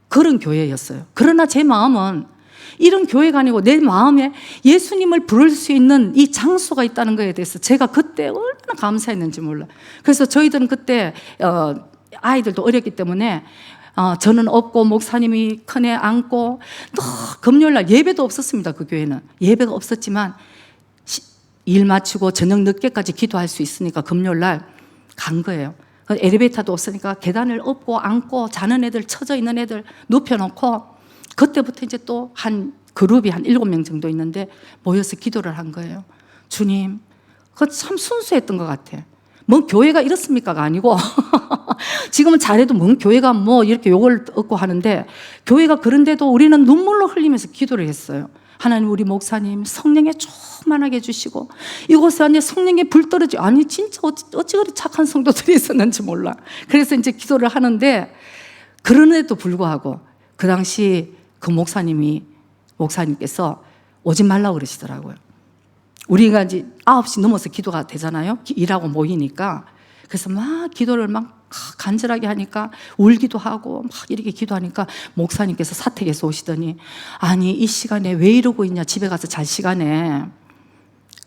Speaker 1: 그런 교회였어요. 그러나 제 마음은 이런 교회가 아니고 내 마음에 예수님을 부를 수 있는 이 장소가 있다는 것에 대해서 제가 그때 얼마나 감사했는지 몰라요. 그래서 저희들은 그때 아이들도 어렸기 때문에 저는 없고 목사님이 큰애 안고 금요일날 예배도 없었습니다. 그 교회는 예배가 없었지만 일 마치고 저녁 늦게까지 기도할 수 있으니까 금요일날 간 거예요. 엘리베이터도 없으니까 계단을 업고 안고 자는 애들, 처져 있는 애들 눕혀놓고, 그때부터 이제 또 한 그룹이 한 7명 정도 있는데 모여서 기도를 한 거예요. 주님, 그거 참 순수했던 것 같아. 뭐 교회가 이렇습니까가 아니고 지금은 잘해도 뭔 교회가 뭐 이렇게 욕을 얻고 하는데, 교회가 그런데도 우리는 눈물로 흘리면서 기도를 했어요. 하나님, 우리 목사님 성령에 충만하게 해주시고 이곳에 아니 성령에 불 떨어지, 아니 진짜 어찌 그리 착한 성도들이 있었는지 몰라. 그래서 이제 기도를 하는데, 그런데도 불구하고 그 당시 그 목사님께서 오지 말라고 그러시더라고요. 우리가 이제 9시 넘어서 기도가 되잖아요. 일하고 모이니까. 그래서 막 기도를 막 간절하게 하니까 울기도 하고 막 이렇게 기도하니까 목사님께서 사택에서 오시더니 아니 이 시간에 왜 이러고 있냐, 집에 가서 잘 시간에.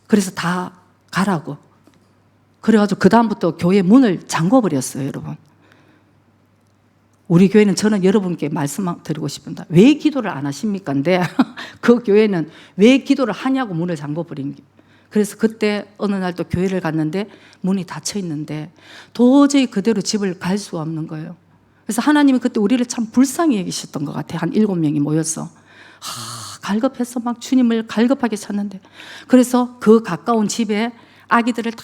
Speaker 1: 그래서 다 가라고. 그래가지고 그 다음부터 교회 문을 잠궈버렸어요. 여러분, 우리 교회는, 저는 여러분께 말씀드리고 싶습니다. 왜 기도를 안 하십니까? 근데 그 교회는 왜 기도를 하냐고 문을 잠궈버린 게. 그래서 그때 어느 날 또 교회를 갔는데 문이 닫혀 있는데 도저히 그대로 집을 갈 수가 없는 거예요. 그래서 하나님이 그때 우리를 참 불쌍히 여기셨던 것 같아요. 한 7명이 모여서 갈급해서 막 주님을 갈급하게 찾는데, 그래서 그 가까운 집에 아기들을 다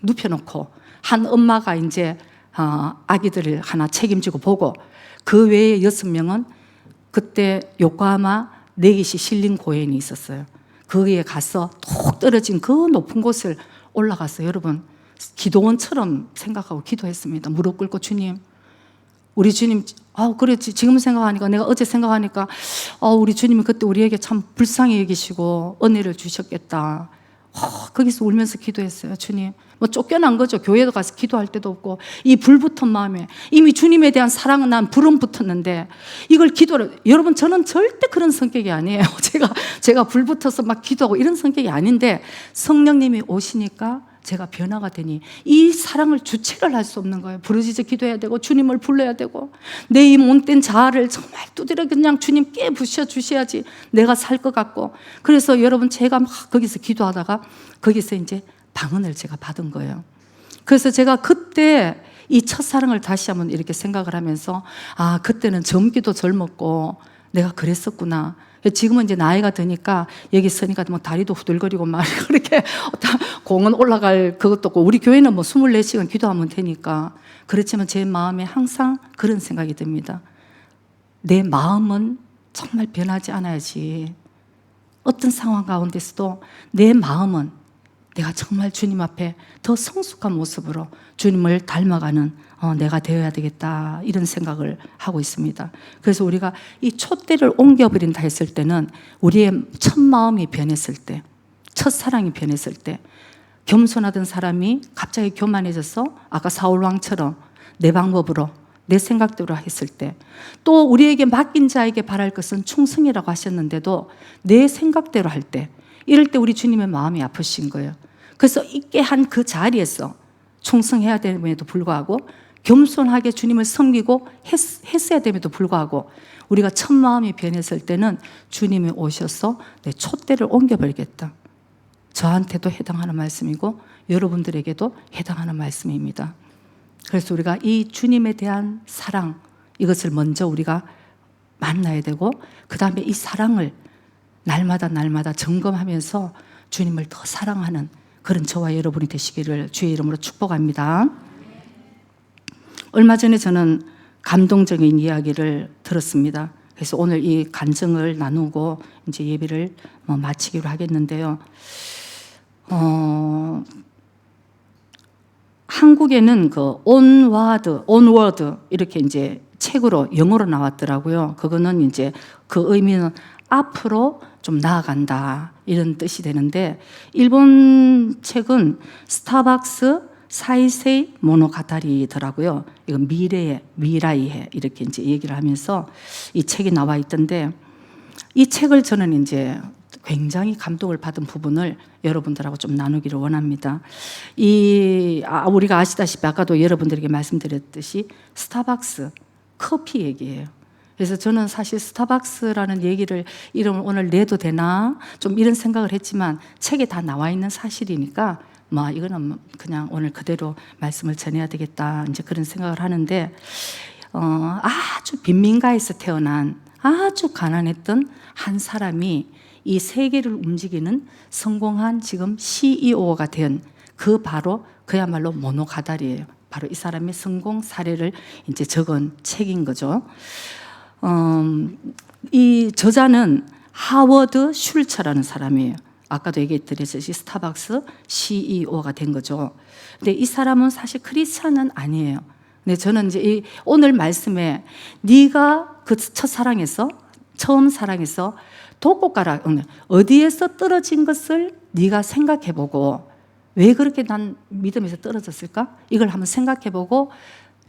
Speaker 1: 눕혀놓고 한 엄마가 이제 아기들을 하나 책임지고 보고, 그 외에 6명은 그때 요코하마 네기시 실린 고엔이 있었어요. 거기에 가서 톡 떨어진 그 높은 곳을 올라갔어요. 여러분, 기도원처럼 생각하고 기도했습니다. 무릎 꿇고 주님, 우리 주님, 그래, 지금 생각하니까, 내가 어제 생각하니까, 우리 주님이 그때 우리에게 참 불쌍히 여기시고 은혜를 주셨겠다. 거기서 울면서 기도했어요. 주님, 뭐 쫓겨난 거죠. 교회도 가서 기도할 데도 없고, 이 불붙은 마음에 이미 주님에 대한 사랑은, 난 불은 붙었는데 이걸 기도를, 여러분, 저는 절대 그런 성격이 아니에요. 제가 불붙어서 막 기도하고 이런 성격이 아닌데, 성령님이 오시니까 제가 변화가 되니 이 사랑을 주체를 할 수 없는 거예요. 부르짖어 기도해야 되고 주님을 불러야 되고, 내 이 못된 자아를 정말 두드려 그냥 주님 깨부셔 주셔야지 내가 살 것 같고. 그래서 여러분, 제가 막 거기서 기도하다가 거기서 이제 방언을 제가 받은 거예요. 그래서 제가 그때 이 첫사랑을 다시 한번 이렇게 생각을 하면서, 그때는 젊기도 젊었고 내가 그랬었구나. 지금은 이제 나이가 드니까 여기 서니까 뭐 다리도 후들거리고 막 그렇게 공원 올라갈 그것도 없고, 우리 교회는 뭐 24시간 기도하면 되니까. 그렇지만 제 마음에 항상 그런 생각이 듭니다. 내 마음은 정말 변하지 않아야지. 어떤 상황 가운데서도 내 마음은 내가 정말 주님 앞에 더 성숙한 모습으로 주님을 닮아가는 내가 되어야 되겠다, 이런 생각을 하고 있습니다. 그래서 우리가 이 촛대를 옮겨버린다 했을 때는 우리의 첫 마음이 변했을 때, 첫사랑이 변했을 때, 겸손하던 사람이 갑자기 교만해져서 아까 사울왕처럼 내 방법으로 내 생각대로 했을 때, 또 우리에게 맡긴 자에게 바랄 것은 충성이라고 하셨는데도 내 생각대로 할 때, 이럴 때 우리 주님의 마음이 아프신 거예요. 그래서 있게 한 그 자리에서 충성해야 됨에도 불구하고, 겸손하게 주님을 섬기고 했어야 됨에도 불구하고, 우리가 첫 마음이 변했을 때는 주님이 오셔서 내 촛대를 옮겨버리겠다. 저한테도 해당하는 말씀이고 여러분들에게도 해당하는 말씀입니다. 그래서 우리가 이 주님에 대한 사랑, 이것을 먼저 우리가 만나야 되고, 그 다음에 이 사랑을 날마다 점검하면서 주님을 더 사랑하는 그런 저와 여러분이 되시기를 주의 이름으로 축복합니다. 얼마 전에 저는 감동적인 이야기를 들었습니다. 그래서 오늘 이 간증을 나누고 이제 예배를 마치기로 하겠는데요. 한국에는 그 onward 이렇게 이제 책으로 영어로 나왔더라고요. 그거는 이제 그 의미는 앞으로 좀 나아간다, 이런 뜻이 되는데, 일본 책은 스타벅스 사이세이 모노가타리더라고요. 이건 미라이해 이렇게 이제 얘기를 하면서 이 책이 나와 있던데, 이 책을 저는 이제 굉장히 감동을 받은 부분을 여러분들하고 좀 나누기를 원합니다. 우리가 아시다시피 아까도 여러분들에게 말씀드렸듯이 스타벅스 커피 얘기예요. 그래서 저는 사실 스타벅스라는 얘기를 이름을 오늘 내도 되나 좀 이런 생각을 했지만, 책에 다 나와 있는 사실이니까 이거는 그냥 오늘 그대로 말씀을 전해야 되겠다, 이제 그런 생각을 하는데, 아주 빈민가에서 태어난 아주 가난했던 한 사람이 이 세계를 움직이는 성공한 지금 CEO가 된 바로 그야말로 모노가다리예요. 바로 이 사람의 성공 사례를 이제 적은 책인 거죠. 이 저자는 하워드 슐처라는 사람이에요. 아까도 얘기했듯이 스타벅스 CEO가 된 거죠. 근데 이 사람은 사실 크리스찬은 아니에요. 근데 저는 이제 오늘 말씀에 네가 그 첫사랑에서, 처음 사랑에서 독고가라, 어디에서 떨어진 것을 네가 생각해보고 왜 그렇게 난 믿음에서 떨어졌을까? 이걸 한번 생각해보고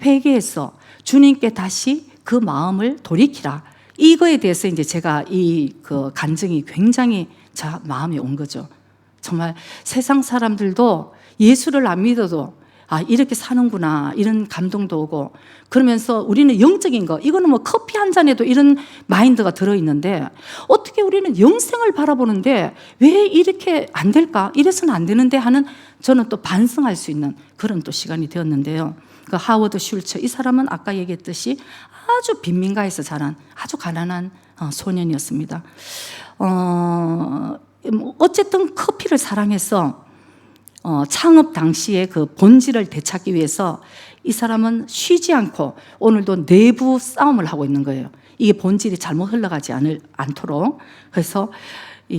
Speaker 1: 회개해서 주님께 다시 그 마음을 돌이키라. 이거에 대해서 이제 제가 그 간증이 굉장히 제 마음에 온 거죠. 정말 세상 사람들도 예수를 안 믿어도 이렇게 사는구나, 이런 감동도 오고, 그러면서 우리는 영적인 거, 이거는 뭐 커피 한 잔에도 이런 마인드가 들어있는데 어떻게 우리는 영생을 바라보는데 왜 이렇게 안 될까? 이래서는 안 되는데 하는, 저는 또 반성할 수 있는 그런 또 시간이 되었는데요. 그 하워드 슐처, 이 사람은 아까 얘기했듯이 아주 빈민가에서 자란 아주 가난한 소년이었습니다. 어쨌든 커피를 사랑해서 창업 당시에 그 본질을 되찾기 위해서 이 사람은 쉬지 않고 오늘도 내부 싸움을 하고 있는 거예요. 이게 본질이 잘못 흘러가지 않도록. 그래서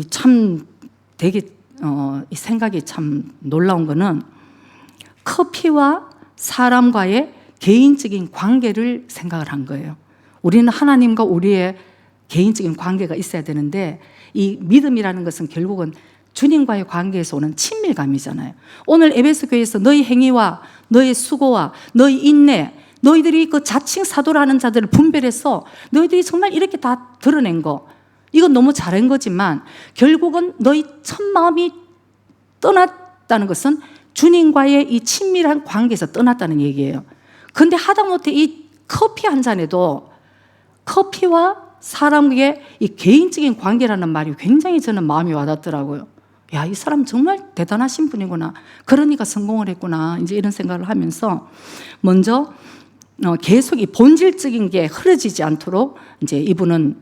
Speaker 1: 참 되게 이 생각이 참 놀라운 거는 커피와 사람과의 개인적인 관계를 생각을 한 거예요. 우리는 하나님과 우리의 개인적인 관계가 있어야 되는데, 이 믿음이라는 것은 결국은 주님과의 관계에서 오는 친밀감이잖아요. 오늘 에베소 교회에서 너희 행위와 너희 수고와 너희 인내, 너희들이 그 자칭 사도라는 자들을 분별해서 너희들이 정말 이렇게 다 드러낸 거, 이건 너무 잘한 거지만 결국은 너희 첫 마음이 떠났다는 것은 주님과의 이 친밀한 관계에서 떠났다는 얘기예요. 근데 하다못해 이 커피 한 잔에도 커피와 사람의 이 개인적인 관계라는 말이 굉장히 저는 마음이 와닿더라고요. 야, 이 사람 정말 대단하신 분이구나. 그러니까 성공을 했구나. 이제 이런 생각을 하면서 먼저 계속 이 본질적인 게 흐려지지 않도록 이제 이분은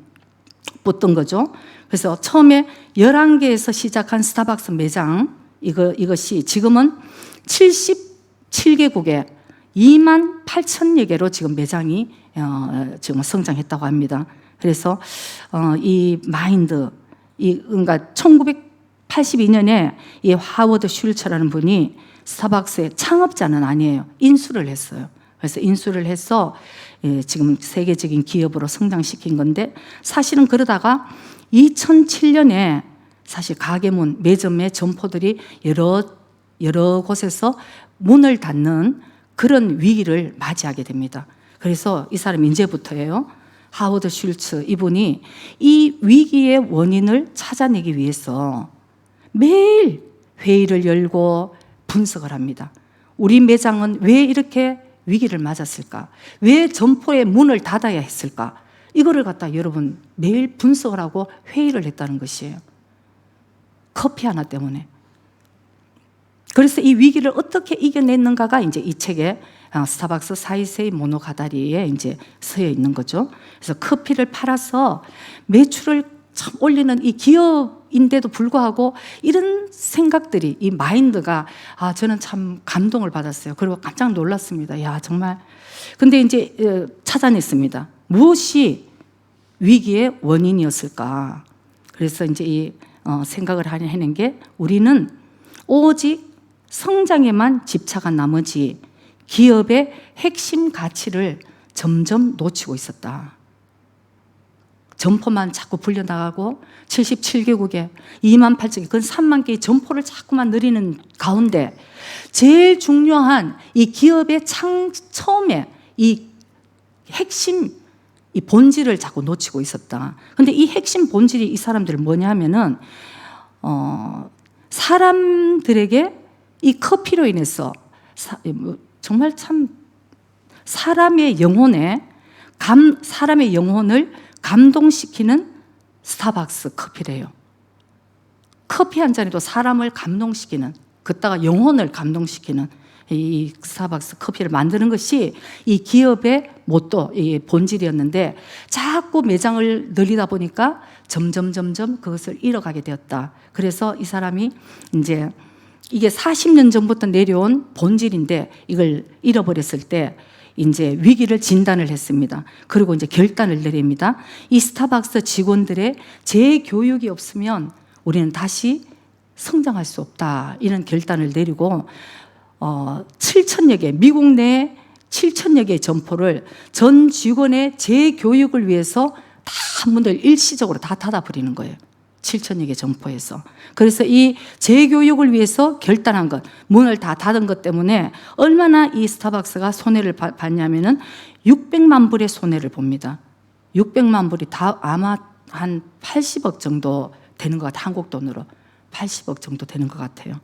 Speaker 1: 뻗던 거죠. 그래서 처음에 11개에서 시작한 스타벅스 매장, 이것이 지금은 77개국에 28,000여 개로 지금 매장이 지금 성장했다고 합니다. 그래서 이 마인드, 그러니까 1982년에 이 하워드 슐처라는 분이 스타벅스의 창업자는 아니에요. 인수를 했어요. 그래서 인수를 해서 지금 세계적인 기업으로 성장시킨 건데, 사실은 그러다가 2007년에 사실 가게문, 매점의 점포들이 여러 곳에서 문을 닫는 그런 위기를 맞이하게 됩니다. 그래서 이 사람이 이제부터예요. 하워드 슐츠, 이분이 이 위기의 원인을 찾아내기 위해서 매일 회의를 열고 분석을 합니다. 우리 매장은 왜 이렇게 위기를 맞았을까? 왜 점포의 문을 닫아야 했을까? 이거를 갖다 여러분 매일 분석을 하고 회의를 했다는 것이에요. 커피 하나 때문에. 그래서 이 위기를 어떻게 이겨냈는가가 이제 이 책에 스타벅스 사이세이 모노가다리에 이제 서여 있는 거죠. 그래서 커피를 팔아서 매출을 참 올리는 이 기업인데도 불구하고 이런 생각들이, 이 마인드가 저는 참 감동을 받았어요. 그리고 깜짝 놀랐습니다. 야, 정말. 근데 이제 찾아냈습니다. 무엇이 위기의 원인이었을까? 그래서 이제 이 생각을 해낸 게, 우리는 오직 성장에만 집착한 나머지 기업의 핵심 가치를 점점 놓치고 있었다. 점포만 자꾸 불려나가고 77개국에 28,000개, 그건 3만 개의 점포를 자꾸만 늘리는 가운데 제일 중요한 이 기업의 처음에 이 핵심, 이 본질을 자꾸 놓치고 있었다. 근데 이 핵심 본질이 이 사람들은 뭐냐 하면은 사람들에게 이 커피로 인해서 정말 참 사람의 영혼을 감동시키는 스타벅스 커피래요. 커피 한 잔에도 사람을 감동시키는, 그따가 영혼을 감동시키는 이 스타벅스 커피를 만드는 것이 이 기업의 모토, 이 본질이었는데, 자꾸 매장을 늘리다 보니까 점점 그것을 잃어가게 되었다. 그래서 이 사람이 이제 이게 40년 전부터 내려온 본질인데 이걸 잃어버렸을 때 이제 위기를 진단을 했습니다. 그리고 이제 결단을 내립니다. 이 스타벅스 직원들의 재교육이 없으면 우리는 다시 성장할 수 없다. 이런 결단을 내리고 7,000여 개, 미국 내 7,000여 개의 점포를 전 직원의 재교육을 위해서 다 문을 일시적으로 다 닫아버리는 거예요. 7천여 개 점포에서. 그래서 이 재교육을 위해서 결단한 것, 문을 다 닫은 것 때문에 얼마나 이 스타벅스가 손해를 봤냐면은 600만 불의 손해를 봅니다. 600만 불이 다 아마 한 80억 정도 되는 것 같아요. 한국 돈으로 80억 정도 되는 것 같아요.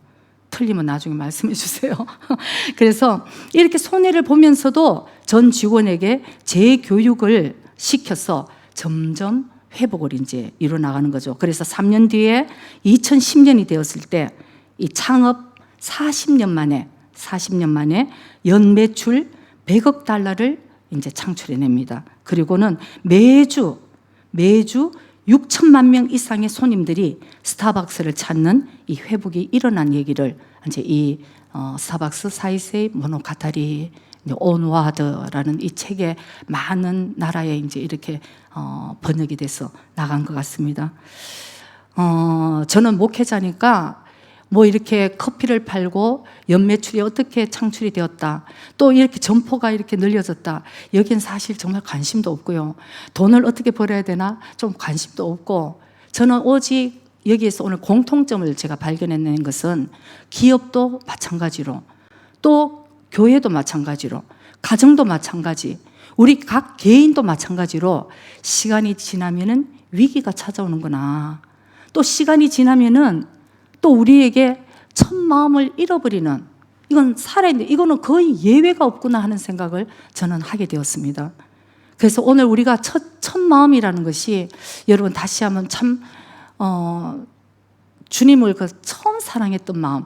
Speaker 1: 틀리면 나중에 말씀해 주세요. 그래서 이렇게 손해를 보면서도 전 직원에게 재교육을 시켜서 점점 회복을 이제 이뤄나가는 거죠. 그래서 3년 뒤에 2010년이 되었을 때 이 창업 40년 만에 연매출 100억 달러를 이제 창출해냅니다. 그리고는 매주 6천만 명 이상의 손님들이 스타벅스를 찾는 이 회복이 일어난 얘기를 이제 이 스타벅스 사이세이 모노가타리 온와드라는 이 책에 많은 나라에 이제 이렇게 번역이 돼서 나간 것 같습니다. 저는 목회자니까 뭐 이렇게 커피를 팔고 연매출이 어떻게 창출이 되었다, 또 이렇게 점포가 이렇게 늘려졌다, 여기는 사실 정말 관심도 없고요. 돈을 어떻게 벌어야 되나 좀 관심도 없고, 저는 오직 여기에서 오늘 공통점을 제가 발견해낸 것은 기업도 마찬가지로, 또 교회도 마찬가지로, 가정도 마찬가지, 우리 각 개인도 마찬가지로 시간이 지나면은 위기가 찾아오는구나. 또 시간이 지나면은 또 우리에게 첫 마음을 잃어버리는, 이건 살아있는데 이거는 거의 예외가 없구나 하는 생각을 저는 하게 되었습니다. 그래서 오늘 우리가 첫 마음이라는 것이, 여러분 다시 한번 참 주님을 처음 사랑했던 마음,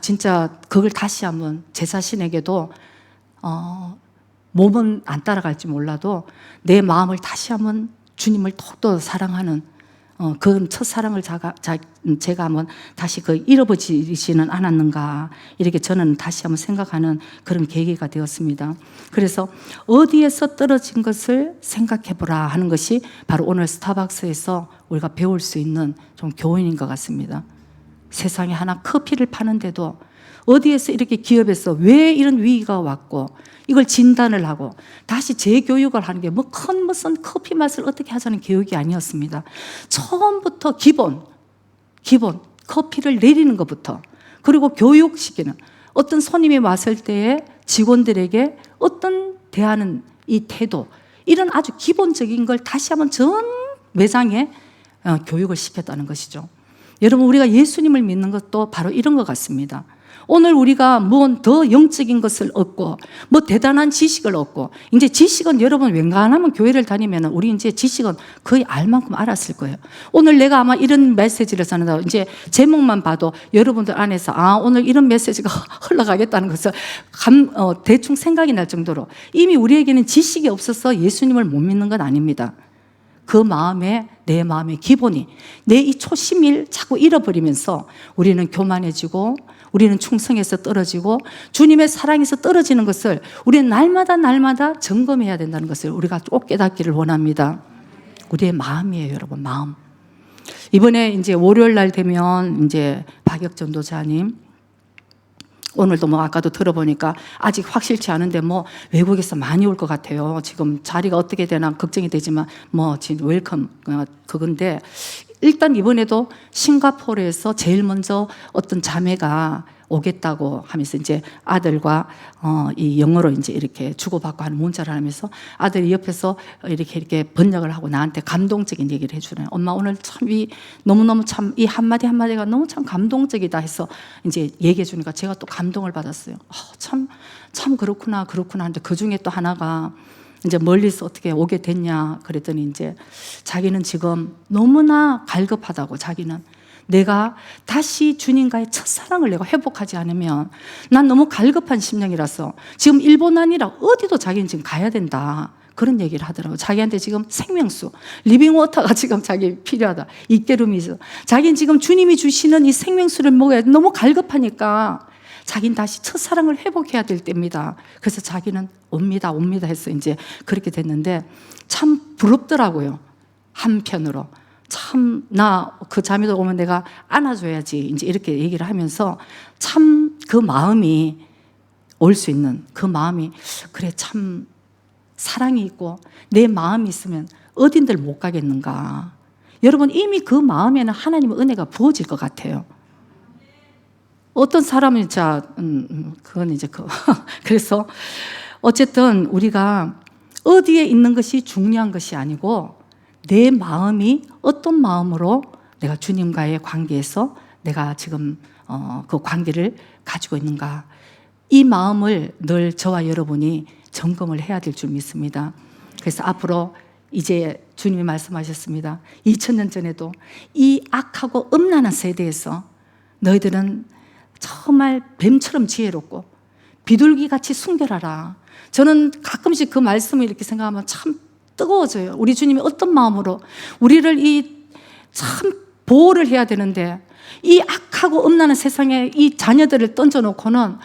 Speaker 1: 진짜 그걸 다시 한번 제 자신에게도 몸은 안 따라갈지 몰라도 내 마음을 다시 한번 주님을 더욱더 사랑하는 그 첫사랑을 제가 한번 다시 잃어버리지는 않았는가, 이렇게 저는 다시 한번 생각하는 그런 계기가 되었습니다. 그래서 어디에서 떨어진 것을 생각해보라 하는 것이 바로 오늘 스타벅스에서 우리가 배울 수 있는 좀 교훈인 것 같습니다. 세상에 하나 커피를 파는데도 어디에서 이렇게 기업에서 왜 이런 위기가 왔고 이걸 진단을 하고 다시 재교육을 하는 게 뭐 큰 무슨 커피 맛을 어떻게 하자는 교육이 아니었습니다. 처음부터 기본 커피를 내리는 것부터, 그리고 교육시키는, 어떤 손님이 왔을 때에 직원들에게 어떤 대하는 이 태도, 이런 아주 기본적인 걸 다시 한번 전 매장에 교육을 시켰다는 것이죠. 여러분, 우리가 예수님을 믿는 것도 바로 이런 것 같습니다. 오늘 우리가 뭐 더 영적인 것을 얻고 뭐 대단한 지식을 얻고, 이제 지식은 여러분 웬간하면 교회를 다니면 우리 이제 지식은 거의 알 만큼 알았을 거예요. 오늘 내가 아마 이런 메시지를 전한다, 이제 제목만 봐도 여러분들 안에서 오늘 이런 메시지가 흘러가겠다는 것을 대충 생각이 날 정도로 이미 우리에게는 지식이 없어서 예수님을 못 믿는 건 아닙니다. 그 마음에, 내 마음의 기본이, 내 이 초심을 자꾸 잃어버리면서 우리는 교만해지고, 우리는 충성에서 떨어지고, 주님의 사랑에서 떨어지는 것을 우리는 날마다 점검해야 된다는 것을 우리가 꼭 깨닫기를 원합니다. 우리의 마음이에요, 여러분, 마음. 이번에 이제 월요일 날 되면 이제 박혁 전도자님, 오늘도 뭐 아까도 들어보니까 아직 확실치 않은데 뭐 외국에서 많이 올 것 같아요. 지금 자리가 어떻게 되나 걱정이 되지만 뭐 지금 웰컴 그건데, 일단 이번에도 싱가포르에서 제일 먼저 어떤 자매가 오겠다고 하면서 이제 아들과 이 영어로 이제 이렇게 주고받고 하는 문자를 하면서 아들이 옆에서 이렇게 번역을 하고 나한테 감동적인 얘기를 해주네요. 엄마, 오늘 참 너무너무 참 이 한마디 한마디가 너무 참 감동적이다 해서 이제 얘기해 주니까 제가 또 감동을 받았어요. 참 그렇구나 하는데, 그 중에 또 하나가 이제 멀리서 어떻게 오게 됐냐 그랬더니, 이제 자기는 지금 너무나 갈급하다고, 자기는 내가 다시 주님과의 첫사랑을 내가 회복하지 않으면 난 너무 갈급한 심령이라서 지금 일본 아니라 어디도 자기는 지금 가야 된다, 그런 얘기를 하더라고요. 자기한테 지금 생명수, 리빙워터가 지금 자기 필요하다, 이깨룸이 있어. 자기는 지금 주님이 주시는 이 생명수를 먹어야 돼. 너무 갈급하니까 자기는 다시 첫사랑을 회복해야 될 때입니다. 그래서 자기는 옵니다 해서 이제 그렇게 됐는데, 참 부럽더라고요. 한편으로 참, 나 그 자매도 오면 내가 안아줘야지, 이제 이렇게 얘기를 하면서 참 그 마음이 올 수 있는, 그 마음이, 그래 참 사랑이 있고 내 마음이 있으면 어딘들 못 가겠는가. 여러분 이미 그 마음에는 하나님의 은혜가 부어질 것 같아요. 어떤 사람은 그건 이제 그래서 어쨌든 우리가 어디에 있는 것이 중요한 것이 아니고 내 마음이 어떤 마음으로 내가 주님과의 관계에서 내가 지금 그 관계를 가지고 있는가, 이 마음을 늘 저와 여러분이 점검을 해야 될 줄 믿습니다. 그래서 앞으로 이제 주님이 말씀하셨습니다. 2000년 전에도 이 악하고 음란한 세대에서 너희들은 정말 뱀처럼 지혜롭고 비둘기같이 순결하라. 저는 가끔씩 그 말씀을 이렇게 생각하면 참 뜨거워져요. 우리 주님이 어떤 마음으로 우리를 이 참 보호를 해야 되는데 이 악하고 음란한 세상에 이 자녀들을 던져놓고는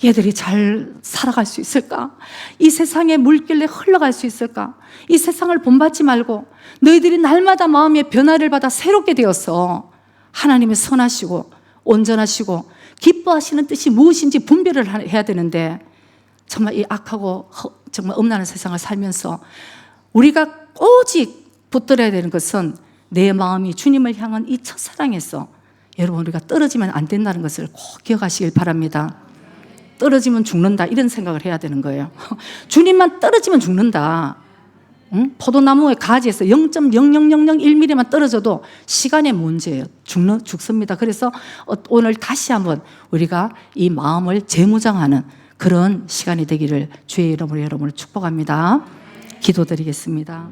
Speaker 1: 얘들이 잘 살아갈 수 있을까? 이 세상의 물길에 흘러갈 수 있을까? 이 세상을 본받지 말고 너희들이 날마다 마음의 변화를 받아 새롭게 되어서 하나님의 선하시고 온전하시고 기뻐하시는 뜻이 무엇인지 분별을 해야 되는데, 정말 이 악하고 정말 음란한 세상을 살면서 우리가 오직 붙들어야 되는 것은 내 마음이 주님을 향한 이 첫사랑에서 여러분 우리가 떨어지면 안 된다는 것을 꼭 기억하시길 바랍니다. 떨어지면 죽는다 이런 생각을 해야 되는 거예요. 주님만 떨어지면 죽는다. 응? 포도나무의 가지에서 0.00001mm만 떨어져도 시간의 문제예요. 죽습니다. 그래서 오늘 다시 한번 우리가 이 마음을 재무장하는 그런 시간이 되기를 주의 이름으로 여러분을 축복합니다. 기도드리겠습니다.